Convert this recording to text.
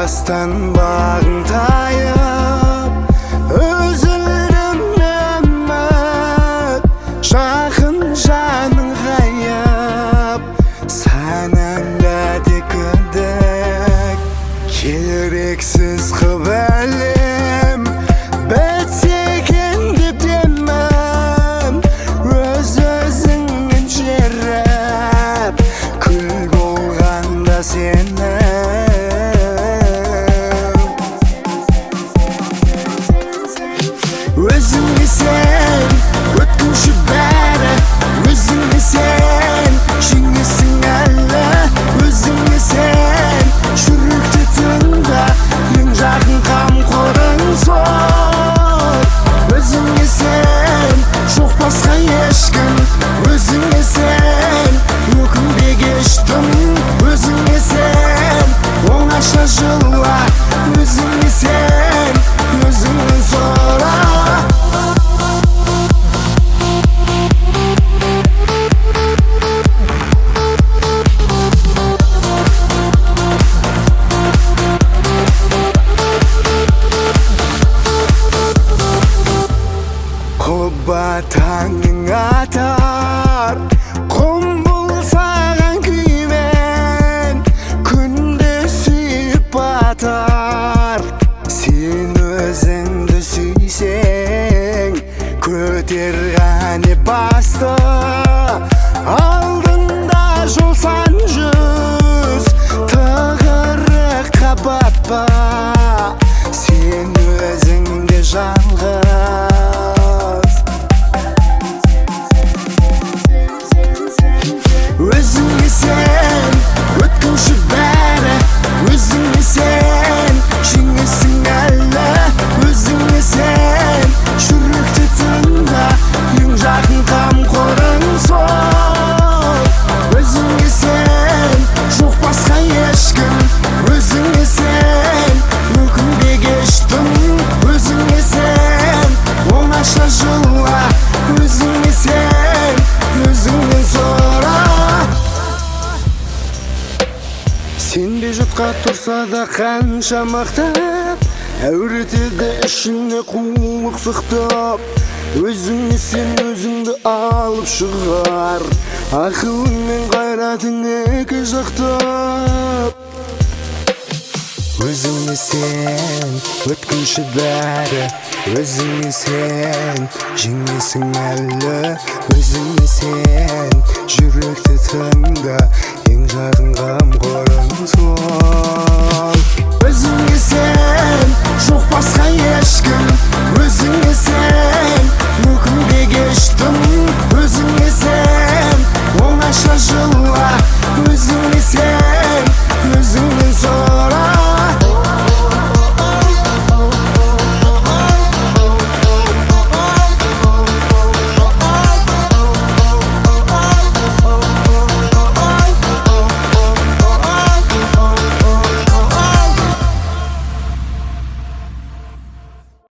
Астан бағың тайып, өзілдің үміт, жақын жаның ғайып, санаңда тек күдік, керексіз қып әлем, бітсе екен деп демім, өз-өзіңнен жеріп, күл болғанда сені. Өзіңе сен, өткінші бәрі, өзіңе сен, жеңесің әлі. Өзіңе сен, жүректі тыңда, ең жақын қамқорың зор. Өзіңе сен, жоқ басқа ешкім, өзіңе сен, өкінбек ешкім. Өзіңе сен, оңаша жыла, өзіңе сен, өзіңнен сора. Батаңың атар, құм болсаған күймен, күнде сүйіп батар. Сен өзіңді сүйсең, көтер ғане басты, алдында жол сан жүз, тығырыққа батпа, сен өзіңде жалғыз. Өзіңе сен, өткінші бәрі, өзіңе сен, жеңесің әлі. Өзіңе сен, жүректі тыңда, ең жақын қамқорың зор. Өзіңе сен, жоқ басқа ешкім, өзіңе сен, өкінбек ешкім. Өзіңе сен, оңаша жыла, өзіңе сен, өзіңнен сора. Сенбе жұртқа тұрса да қанша мақтап, әуретеді ішіне қулық сықтап. Өзіңе сен өзіңді алып шығар, ақылың мен қайратың екі жақтап. Өзіңе сен, өткінші бәрі, өзіңе сен, жеңесің әлі. Өзіңе сен, жүректі тыңда, ең жақын қамқорың сол.